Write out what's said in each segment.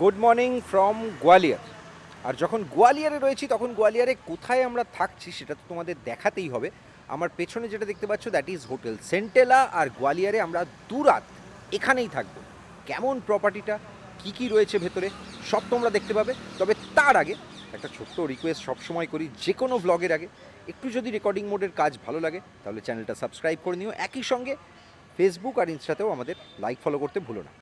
Good morning from Gwalior. আর যখন গোয়ালিয়রে রয়েছি তখন গোয়ালিয়রে কোথায় আমরা থাকছি সেটা তো তোমাদের দেখাতেই হবে। আমার পেছনে যেটা দেখতে পাচ্ছ দ্যাট ইজ হোটেল সেন্টেলা, আর গোয়ালিয়রে আমরা দুরাত এখানেই থাকবো। কেমন প্রপার্টিটা, কি কি রয়েছে ভেতরে, সব তোমরা দেখতে পাবে। তবে তার আগে একটা ছোট্ট রিকোয়েস্ট সবসময় করি, যে কোনো ব্লগের আগে একটু যদি রেকর্ডিং মোডের কাজ ভালো লাগে তাহলে চ্যানেলটা সাবস্ক্রাইব করে নিও। একই সঙ্গে ফেসবুক আর ইনস্টাতেও আমাদের লাইক ফলো করতে ভুলো না।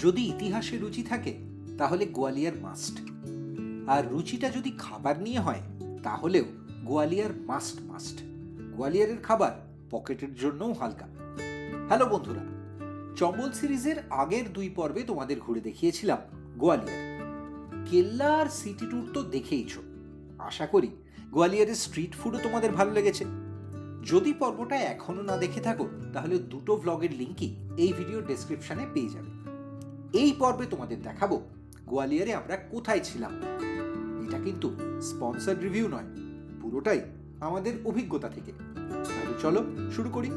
যদি ইতিহাসে রুচি থাকে তাহলে গোয়ালিয়র মাস্ট, আর রুচিটা যদি খাবার নিয়ে হয় তাহলেও গোয়ালিয়র মাস্ট মাস্ট। গোয়ালিয়রের খাবার পকেটের জন্যও হালকা। হ্যালো বন্ধুরা, চম্বল সিরিজের আগের 2 পর্বে তোমাদের ঘুরে দেখিয়েছিলাম গোয়ালিয়র। কেল্লা আর সিটি ট্যুর তো দেখেইছো। আশা করি গোয়ালিয়রের স্ট্রিট ফুডও তোমাদের ভালো লেগেছে। যদি পর্বটা এখনো না দেখে থাকো তাহলে দুটো ভ্লগের লিঙ্কই এই ভিডিও ডেসক্রিপশনে পেয়ে যাবে। এই পর্বে তোমাদের দেখাবো গোয়ালিয়রে আমরা কোথায় ছিলাম। এটা কিন্তু স্পন্সর্ড রিভিউ নয়, পুরোটাই আমাদের অভিজ্ঞতা থেকে। তাহলে চলো শুরু করি।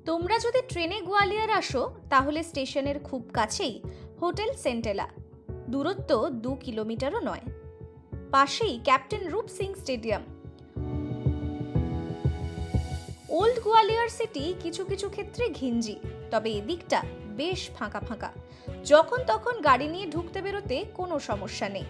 তোমরা যদি ট্রেনে গোয়ালিয়র আসো তাহলে স্টেশনের খুব কাছেই হোটেল সেন্টেলা, দূরত্ব 2 কিলোমিটারও নয়। পাশেই ক্যাপ্টেন রূপ Singh stadium. Old Gwalior city কিছু কিছু ক্ষেত্রে ঘিঞ্জি, তবে এদিকটা বেশ ফাঁকা ফাঁকা। যখন তখন গাড়ি নিয়ে ঢুকতে বেরোতে কোনো সমস্যা নেই।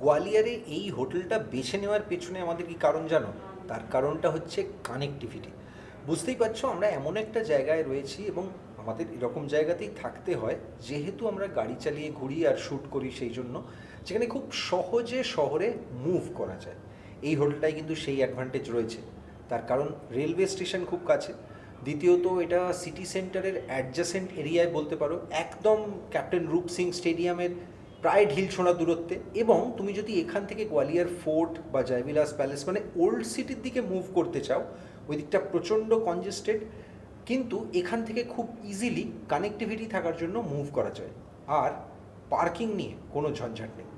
গোয়ালিয়রে এই হোটেলটা বেছে নেওয়ার পেছনে আমাদের কি কারণ জানো? তার কারণটা হচ্ছে কানেক্টিভিটি। বুঝতেই পারছো, আমরা এমন একটা জায়গায় রয়েছি এবং আমাদের এরকম জায়গাতেই থাকতে হয় যেহেতু আমরা গাড়ি চালিয়ে ঘুরি আর শ্যুট করি, সেই জন্য যেখানে খুব সহজে শহরে মুভ করা যায়। এই হোটেলটায় কিন্তু সেই অ্যাডভান্টেজ রয়েছে। তার কারণ রেলওয়ে স্টেশন খুব কাছে, দ্বিতীয়ত এটা সিটি সেন্টারের অ্যাডজাসেন্ট এরিয়ায় বলতে পারো, একদম ক্যাপ্টেন রূপ সিং স্টেডিয়ামের প্রায় ঢিল ছোঁড়া দূরত্বে। এবং তুমি যদি এখান থেকে গোয়ালিয়র ফোর্ট বা জয়বিলাস প্যালেস মানে ওল্ড সিটির দিকে মুভ করতে চাও, ওই দিকটা প্রচণ্ড কনজেস্টেড, কিন্তু এখান থেকে খুব ইজিলি কানেক্টিভিটি থাকার জন্য মুভ করা যায়। আর পার্কিং নিয়ে কোনো ঝঞ্ঝাট নেই।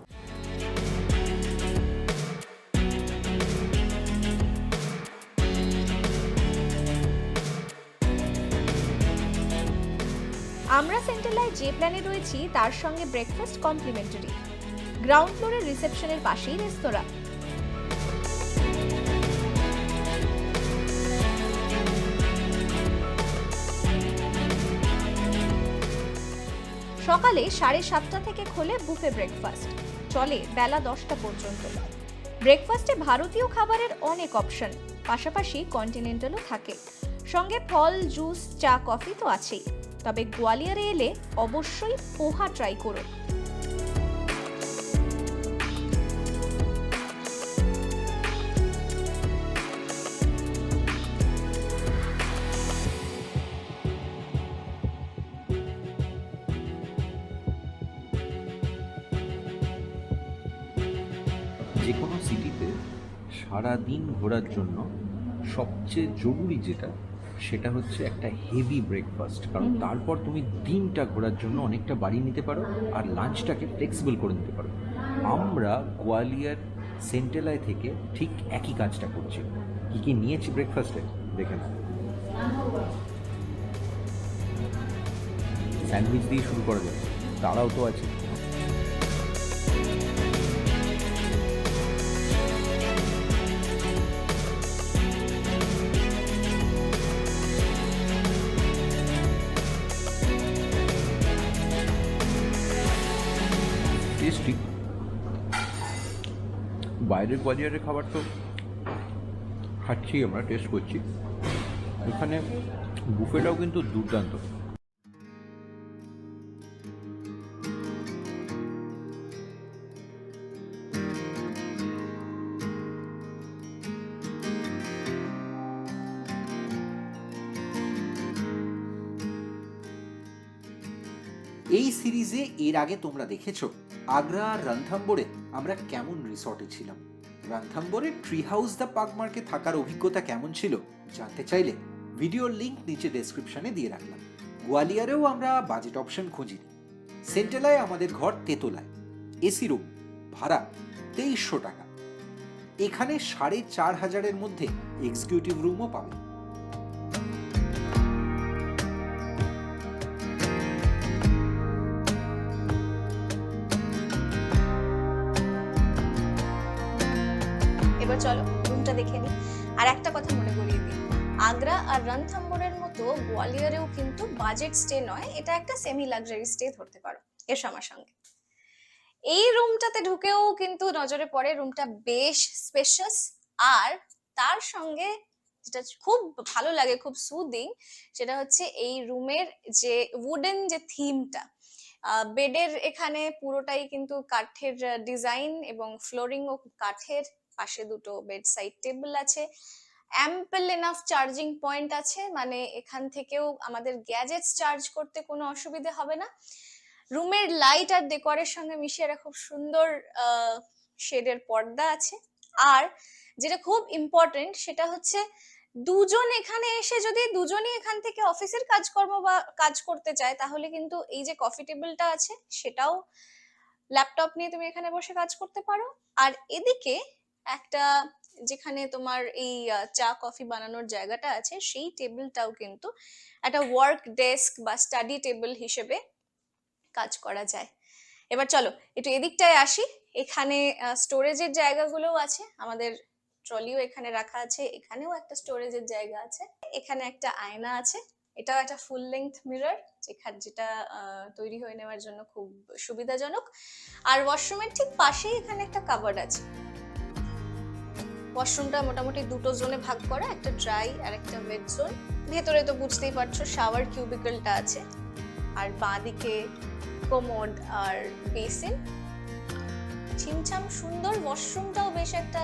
আমরা সেন্টেলায় যে প্ল্যানে রয়েছি তার সঙ্গে ব্রেকফাস্ট কমপ্লিমেন্টারি। গ্রাউন্ড ফ্লোরের রিসেপশনের পাশেই রেস্তোরাঁ। সকালে 7:30 থেকে খোলে বুফে ব্রেকফাস্ট, চলে বেলা 10টা পর্যন্ত। ব্রেকফাস্টে ভারতীয় খাবারের অনেক অপশন, পাশাপাশি কন্টিনেন্টালও থাকে। সঙ্গে ফল, জুস, চা, কফি তো আছেই। তবে গোয়ালিয়রে এলে অবশ্যই পোহা ট্রাই করো। যে কোনো সিটিতে সারাদিন ঘোরার জন্য সবচেয়ে জরুরি যেটা, সেটা হচ্ছে একটা হেভি ব্রেকফাস্ট। কারণ তারপর তুমি দিনটা ঘোরার জন্য অনেকটা বাড়িয়ে নিতে পারো আর লাঞ্চটাকে ফ্লেক্সিবল করে নিতে পারো। আমরা গোয়ালিয়র সেন্টেলায় থেকে ঠিক একই কাজটা করছি। কী কী নিয়েছি ব্রেকফাস্টে দেখে নাও। স্যান্ডউইচ দিয়ে শুরু করা যাবে, তারাও তো আছে। টেস্টি। বাইরের গোয়ালিয়রের খাবার তো খাচ্ছি, আমরা টেস্ট করছি। এখানে বুফেটাও কিন্তু দুর্দান্ত। এই সিরিজে এর আগে তোমরা দেখেছো আগ্রা আর রণথম্বোরে আমরা কেমন রিসর্টে ছিলাম। রণথম্বোরের ট্রি হাউস দ্য পাগমার্কে থাকার অভিজ্ঞতা কেমন ছিল জানতে চাইলে ভিডিওর লিংক নিচে ডেসক্রিপশনে দিয়ে রাখলাম। গোয়ালিয়রেও আমরা বাজেট অপশন খুঁজিনি। সেন্ট্রালায় আমাদের ঘর তেতলায়, এসি রুম, ভাড়া 2300 টাকা। এখানে 4500-এর মধ্যে এক্সিকিউটিভ রুমও পাবে। এবার চলো রুমটা দেখে নিই। আর একটা কথা মনে করিয়ে দিই, আগ্রা আর রণথম্বোরের মতো গোয়ালিয়রেও কিন্তু বাজেট স্টে নয়, এটা একটা সেমি লাক্সারি স্টে ধরতে পারো। এসো আমার সঙ্গে। এই রুমটাতে ঢুকেও কিন্তু নজরে পড়ে রুমটা বেশ স্পেশাস, আর তার সঙ্গে যেটা খুব ভালো লাগে, খুব সুদিং, সেটা হচ্ছে এই রুমের যে উডেন যে থিমটা। বেডের এখানে পুরোটাই কিন্তু কাঠের ডিজাইন এবং ফ্লোরিংও কাঠের। পাশে দুটো বেড সাইড টেবিল আছে, অ্যাম্পল এনাফ চার্জিং পয়েন্ট আছে, মানে এখান থেকেও আমাদের গ্যাজেটস চার্জ করতে কোনো অসুবিধা হবে না। রুমের লাইট আর ডেকোরের সঙ্গে মিশিয়ে একটা খুব সুন্দর শেডের পর্দা আছে। আর যেটা খুব ইম্পর্টেন্ট সেটা হচ্ছে দুজন এখানে এসে যদি দুজনই এখান থেকে অফিসের কাজকর্ম বা কাজ করতে চায়, তাহলে কিন্তু এই যে কফি টেবিলটা আছে সেটাও ল্যাপটপ নিয়ে তুমি এখানে বসে কাজ করতে পারো। আর এদিকে একটা যেখানে তোমার এই চা কফি বানানোর জায়গাটা আছে, সেই টেবিলটাও কিন্তু একটা ওয়ার্ক ডেস্ক বা স্টাডি টেবিল হিসেবে কাজ করা যায়। এবার চলো একটু এদিকটায় আসি। এখানে স্টোরেজের জায়গাগুলোও আছে, আমাদের ট্রলিও এখানে রাখা আছে, এখানেও একটা স্টোরেজের জায়গা আছে। এখানে একটা আয়না আছে, এটাও একটা ফুল লেন্থ মিরর, যেটা তৈরি হয়ে নেওয়ার জন্য খুব সুবিধাজনক। আর ওয়াশরুমের ঠিক পাশেই এখানে একটা কাবার্ড আছে। ওয়াশরুমটা মোটামুটি দুটো জোনে ভাগ করা, একটা ড্রাই আর একটা ওয়েট জোন। ভেতরে তো বুঝতেই পারছো শাওয়ার কিউবিকলটা আছে, আর বাঁদিকে কোমোড আর বেসিন। ছিমছাম সুন্দর ওয়াশরুমটাও, বেশ একটা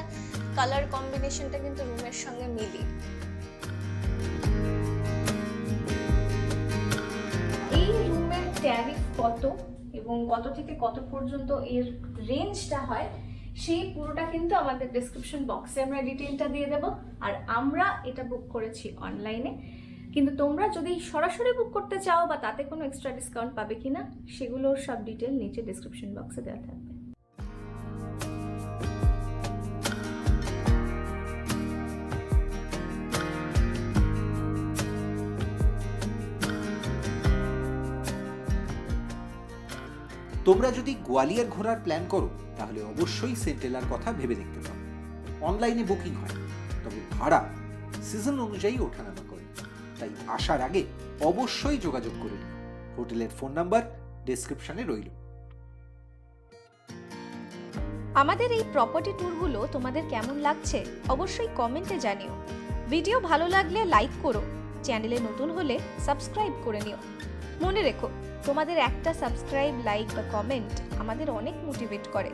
কালার কম্বিনেশনটা কিন্তু রুমের সঙ্গে মিলিয়ে। এই রুমের ট্যারিফ কত এবং কত থেকে কত পর্যন্ত এর রেঞ্জটা হয়, সেই পুরোটা কিন্তু আমাদের ডেসক্রিপশন বক্সে আমরা ডিটেইলটা দিয়ে দেব। আর আমরা এটা বুক করেছি অনলাইনে, কিন্তু তোমরা যদি সরাসরি বুক করতে চাও বা তাতে কোনো এক্সট্রা ডিসকাউন্ট পাবে কিনা, সেগুলোর সব ডিটেল নিচে ডেসক্রিপশন বক্সে দেওয়া থাকবে। তোমরা যদি গোয়ালিয়র ঘোরার প্ল্যান করো তাহলে অবশ্যই সেন্ট্রালার কথা ভেবে দেখতে পারো। অনলাইনে বুকিং হয়, তবে ভাড়া সিজন অনুযায়ী ওঠানামা করে, তাই আসার আগে অবশ্যই যোগাযোগ করে নিও। হোটেলের ফোন নাম্বার ডেসক্রিপশনে রইল। আমাদের এই প্রপার্টি ট্যুরগুলো তোমাদের কেমন লাগছে অবশ্যই কমেন্টে জানিও। ভিডিও ভালো লাগলে লাইক করো, চ্যানেলে নতুন হলে সাবস্ক্রাইব করে নিও। মনে রেখো, তোমাদের একটা সাবস্ক্রাইব, লাইক বা কমেন্ট আমাদের অনেক মোটিভেট করে।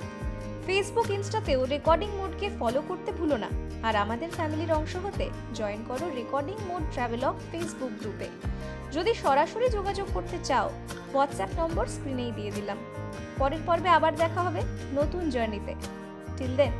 ফেসবুক, ইনস্টাতেও রেকর্ডিং মোডকে ফলো করতে ভুলো না। আর আমাদের ফ্যামিলির অংশ হতে জয়েন করো রেকর্ডিং মোড ট্রাভেলগ ফেসবুক গ্রুপে। যদি সরাসরি যোগাযোগ করতে চাও, হোয়াটসঅ্যাপ নম্বর স্ক্রিনেই দিয়ে দিলাম। পরের পর্বে আবার দেখা হবে নতুন জার্নিতে। Till then